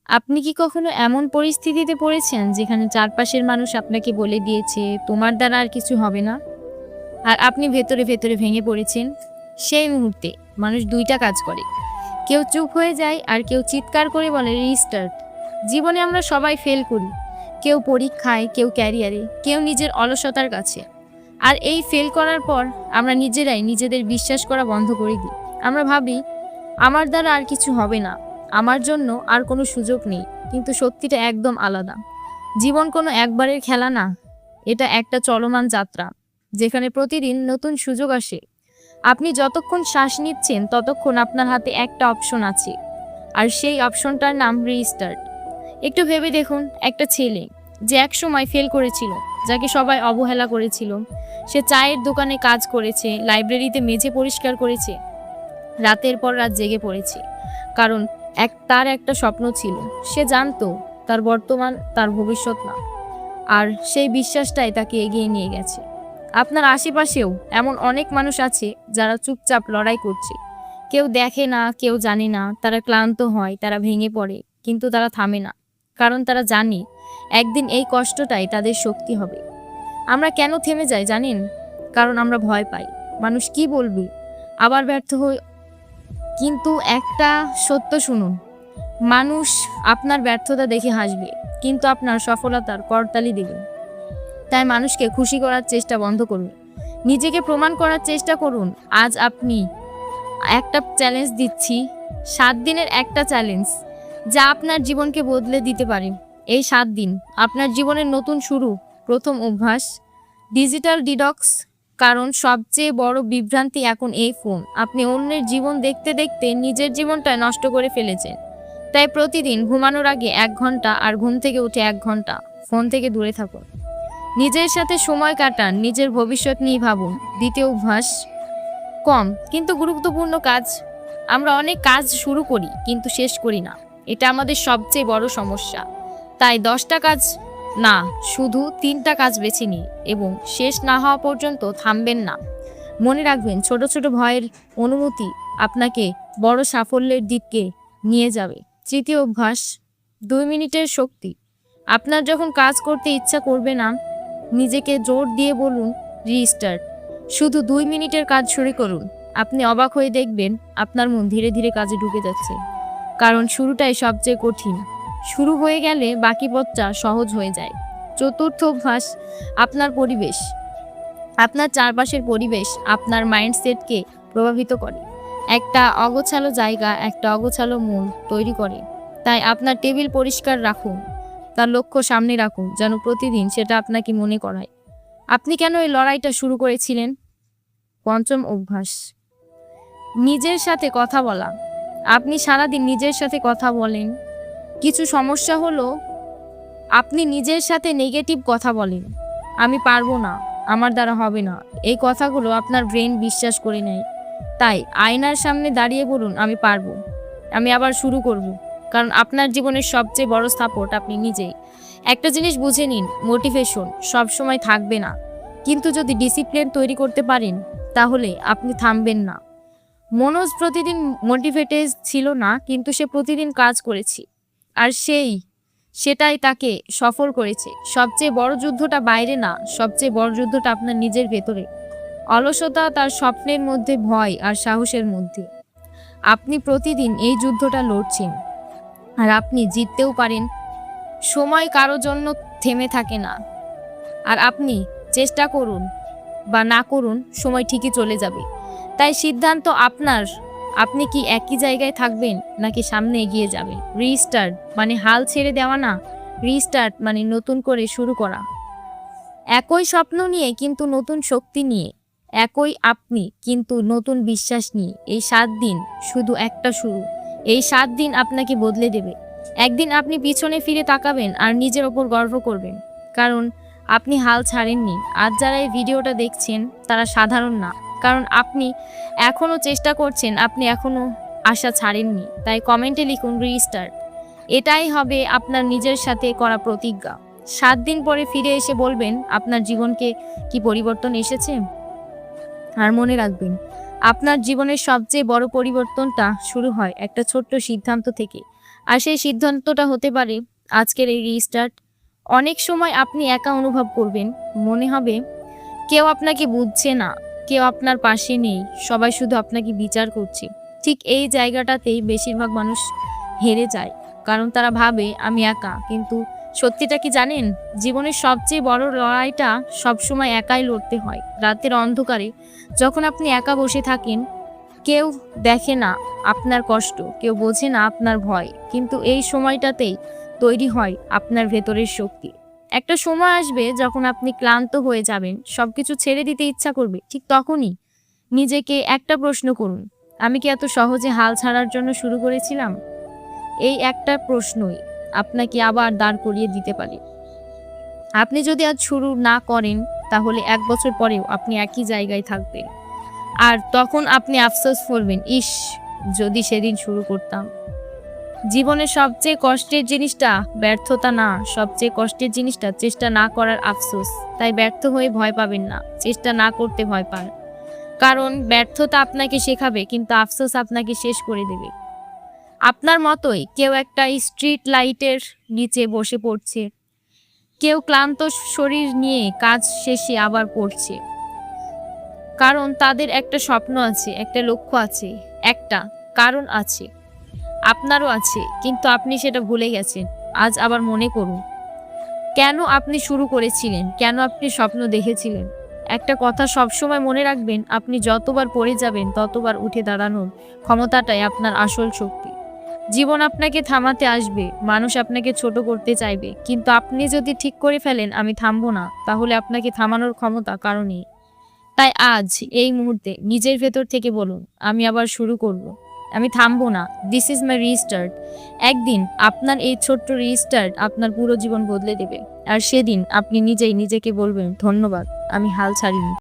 আপনি কি কখনো এমন পরিস্থিতিতে পড়েছেন যেখানে চারপাশের মানুষ আপনাকে বলে দিয়েছে তোমার দ্বারা আর কিছু হবে না, আর আপনি ভেতরে ভেতরে ভেঙে পড়েছেন? সেই মুহূর্তে মানুষ দুইটা কাজ করে, কেউ চুপ হয়ে যায় আর কেউ চিৎকার করে বলে রিস্টার্ট। জীবনে আমরা সবাই ফেল করি, কেউ পরীক্ষায়, কেউ ক্যারিয়ারে, কেউ নিজের অলসতার কাছে। আর এই ফেল করার পর আমরা নিজেরাই নিজেদের বিশ্বাস করা বন্ধ করে দিই। আমরা ভাবি আমার দ্বারা আর কিছু হবে না, আমার জন্য আর কোনো সুযোগ নেই। কিন্তু সত্যিটা একদম আলাদা। জীবন কোনো একবারের খেলা না, এটা একটা চলমান যাত্রা, যেখানে প্রতিদিন নতুন সুযোগ আসে। আপনি যতক্ষণ শ্বাস নিচ্ছেন ততক্ষণ আপনার হাতে একটা অপশন আছে, আর সেই অপশনটার নাম রিস্টার্ট। একটু ভেবে দেখুন, একটা ছেলে যে একসময় ফেল করেছিল, যাকে সবাই অবহেলা করেছিল, সে চায়ের দোকানে কাজ করেছে, লাইব্রেরিতে মেঝে পরিষ্কার করেছে, রাতের পর রাত জেগে পড়েছে, কারণ তার একটা স্বপ্ন ছিল। সে জানতো তার বর্তমান তার ভবিষ্যৎ না, আর সেই বিশ্বাসটাই তাকে এগিয়ে নিয়ে গেছে। আপনার আশেপাশেও এমন অনেক মানুষ আছে যারা চুপচাপ লড়াই করছে। কেউ দেখে না, কেউ জানে না, তারা ক্লান্ত হয়, তারা ভেঙে পড়ে, কিন্তু তারা থামে না, কারণ তারা জানে একদিন এই কষ্টটাই তাদের শক্তি হবে। আমরা কেন থেমে যাই জানেন? কারণ আমরা ভয় পাই মানুষ কি বলবে, আবার ব্যর্থ হই। কিন্তু একটা সত্য শুনুন, মানুষ আপনার ব্যর্থতা দেখে হাসবে, কিন্তু আপনার সফলতার করতালি দেবে। তাই মানুষকে খুশি করার চেষ্টা বন্ধ করুন, নিজেকে প্রমাণ করার চেষ্টা করুন। আজ আপনি একটা চ্যালেঞ্জ দিচ্ছি, 7 দিনের একটা চ্যালেঞ্জ, যা আপনার জীবনকে বদলে দিতে পারে। এই 7 দিন আপনার জীবনের নতুন শুরু। প্রথম অভ্যাস, ডিজিটাল ডিডক্স। কারণ সবচেয়ে বড় বিভ্রান্তি এখন এই ফোন। আপনি অন্যের জীবন দেখতে দেখতে নিজের জীবনটা নষ্ট করে ফেলেছেন। তাই প্রতিদিন ঘুমানোর আগে 1 ঘন্টা আর ঘুম থেকে উঠে 1 ঘন্টা ফোন থেকে দূরে থাকুন। নিজের সাথে সময় কাটান, নিজের ভবিষ্যৎ নিয়ে ভাবুন। দ্বিতীয় অভ্যাস, কম কিন্তু গুরুত্বপূর্ণ কাজ। আমরা অনেক কাজ শুরু করি কিন্তু শেষ করি না, এটা আমাদের সবচেয়ে বড় সমস্যা। তাই 10টা কাজ না, শুধু 3টা কাজ বেছে নিন এবং শেষ না হওয়া পর্যন্ত থামবেন না। মনে রাখবেন, ছোট ছোট ভয়ের অনুমতি আপনাকে বড় সাফল্যের দিকে নিয়ে যাবে। তৃতীয় অভ্যাস, 2 মিনিটের শক্তি। আপনার যখন কাজ করতে ইচ্ছা করবে না, নিজেকে জোর দিয়ে বলুন রিস্টার্ট। শুধু 2 মিনিটের কাজ শুরু করুন। আপনি অবাক হয়ে দেখবেন আপনার মন ধীরে ধীরে কাজে ঢুকে যাচ্ছে, কারণ শুরুটাই সবচেয়ে কঠিন। শুরু হয়ে গেলে বাকি পথটা সহজ হয়ে যায়। চতুর্থ অভ্যাস, আপনার পরিবেশ। আপনার চারপাশের পরিবেশ আপনার মাইন্ডসেটকে প্রভাবিত করে। একটা অগোছালো জায়গা একটা অগোছালো মন তৈরি করে। তাই আপনার টেবিল পরিষ্কার রাখুন, তার লক্ষ্য সামনে রাখুন, যেন প্রতিদিন সেটা আপনাকে মনে করায় আপনি কেন এই লড়াইটা শুরু করেছিলেন। পঞ্চম অভ্যাস, নিজের সাথে কথা বলা। আপনি সারাদিন নিজের সাথে কথা বলেন, কিছু সমস্যা হলো আপনি নিজের সাথে নেগেটিভ কথা বলেন। আমি পারবো না, আমার দ্বারা হবে না, এই কথাগুলো আপনার ব্রেন বিশ্বাস করে নেয়। তাই আয়নার সামনে দাঁড়িয়ে বলুন আমি পারবো, আমি আবার শুরু করব। কারণ আপনার জীবনের সবচেয়ে বড় সাপোর্ট আপনি নিজেই। একটা জিনিস বুঝে নিন, মোটিভেশন সবসময় থাকবে না, কিন্তু যদি ডিসিপ্লিন তৈরি করতে পারেন তাহলে আপনি থামবেন না। মনোজ প্রতিদিন মোটিভেটেড ছিল না, কিন্তু সে প্রতিদিন কাজ করেছে, আর সেটাই তাকে সফল করেছে। সবচেয়ে বড় যুদ্ধটা বাইরে না, সবচেয়ে বড় যুদ্ধটা আপনার নিজের ভেতরে। অলসতা তার স্বপ্নের মধ্যে, ভয় আর সাহসের মধ্যে। আপনি প্রতিদিন এই যুদ্ধটা লড়ছেন, আর আপনি জিততেও পারেন। সময় কারো জন্য থেমে থাকে না, আর আপনি চেষ্টা করুন বা না করুন, সময় ঠিকই চলে যাবে। তাই সিদ্ধান্ত আপনার, আপনি কি একই জায়গায় থাকবেন নাকি সামনে এগিয়ে যাবেন। রিস্টার্ট মানে হাল ছেড়ে দেওয়া না, রিস্টার্ট মানে নতুন করে শুরু করা। একই স্বপ্ন নিয়ে কিন্তু নতুন শক্তি নিয়ে, একই আপনি কিন্তু নতুন বিশ্বাস নিয়ে। এই 7 দিন শুধু একটা শুরু, এই 7 দিন আপনাকে বদলে দেবে। একদিন আপনি পিছনে ফিরে তাকাবেন আর নিজের ওপর গর্ব করবেন, কারণ আপনি হাল ছাড়েননি। আজ যারা এই ভিডিওটা দেখছেন তারা সাধারণ না, কারণ আপনি এখনও চেষ্টা করছেন, আপনি এখনও আশা ছাড়েননি। তাই কমেন্টে লিখুন রিস্টার্ট। এটাই হবে আপনার নিজের সাথে করা প্রতিজ্ঞা। 7 দিন পরে ফিরে এসে বলবেন আপনার জীবনকে কি পরিবর্তন এসেছে। আর মনে রাখবেন, আপনার জীবনের সবচেয়ে বড় পরিবর্তনটা শুরু হয় একটা ছোট্ট সিদ্ধান্ত থেকে। আর সেই সিদ্ধান্তটা হতে পারে আজকের এই রিস্টার্ট। অনেক সময় আপনি একা অনুভব করবেন, মনে হবে কেউ আপনাকে বুঝছে না, কেউ আপনার পাশে নেই, সবাই শুধু আপনাকে বিচার করছে। ঠিক এই জায়গাটাতেই বেশিরভাগ মানুষ হেরে যায়, কারণ তারা ভাবে আমি একা। কিন্তু সত্যিটা কি জানেন? জীবনের সবচেয়ে বড় লড়াইটা সবসময় একাই লড়তে হয়। রাতের অন্ধকারে যখন আপনি একা বসে থাকেন, কেউ দেখে না আপনার কষ্ট, কেউ বোঝে না আপনার ভয়, কিন্তু এই সময়টাতেই তৈরি হয় আপনার ভেতরের শক্তি। একটা সময় আসবে যখন আপনি ক্লান্ত হয়ে যাবেন, সবকিছু ছেড়ে দিতে ইচ্ছা করবে। ঠিক তখনই নিজেকে একটা প্রশ্ন করুন, আমি কি এত সহজে হাল ছাড়ার জন্য শুরু করেছিলাম? এই একটা প্রশ্নই আপনাকে আবার দাঁড় করিয়ে দিতে পারে। আপনি যদি আজ শুরু না করেন, তাহলে 1 বছর পরেও আপনি একই জায়গায় থাকবেন। আর তখন আপনি আফসোস করবেন, ইস, যদি সেদিন শুরু করতাম। জীবনের সবচেয়ে কষ্টের জিনিসটা ব্যর্থতা না, সবচেয়ে কষ্টের জিনিসটা চেষ্টা না করার আফসোস। তাই ব্যর্থ হয়ে ভয় পাবেন না, চেষ্টা না করতে ভয় পান। কারণ ব্যর্থতা আপনাকে শেখাবে, কিন্তু আফসোস আপনাকে শেষ করে দেবে। আপনার মতোই কেউ একটা স্ট্রিট লাইটের নিচে বসে পড়ছে, কেউ ক্লান্ত শরীর নিয়ে কাজ শেষে আবার পড়ছে। কারণ তাদের একটা স্বপ্ন আছে, একটা লক্ষ্য আছে, একটা কারণ আছে। আপনারও আছে, কিন্তু আপনি সেটা ভুলে গেছেন। আজ আবার মনে করুন, কেন আপনি শুরু করেছিলেন, কেন আপনি স্বপ্ন দেখেছিলেন। একটা কথা সবসময় মনে রাখবেন, আপনি যতবার পড়ে যাবেন ততবার উঠে দাঁড়ানোর ক্ষমতাটাই আপনার আসল শক্তি। জীবন আপনাকে থামাতে আসবে, মানুষ আপনাকে ছোট করতে চাইবে, কিন্তু আপনি যদি ঠিক করে ফেলেন আমি থামবো না, তাহলে আপনাকে থামানোর ক্ষমতা কারো নেই। তাই আজ এই মুহূর্তে নিজের ভেতর থেকে বলুন, আমি আবার শুরু করব, আমি থামবো না। This is my restart. একদিন আপনার এই ছোট্ট রিস্টার্ট আপনার পুরো জীবন বদলে দেবে। আর সেদিন আপনি নিজেই নিজেকে বলবেন, ধন্যবাদ, আমি হাল ছাড়িনি।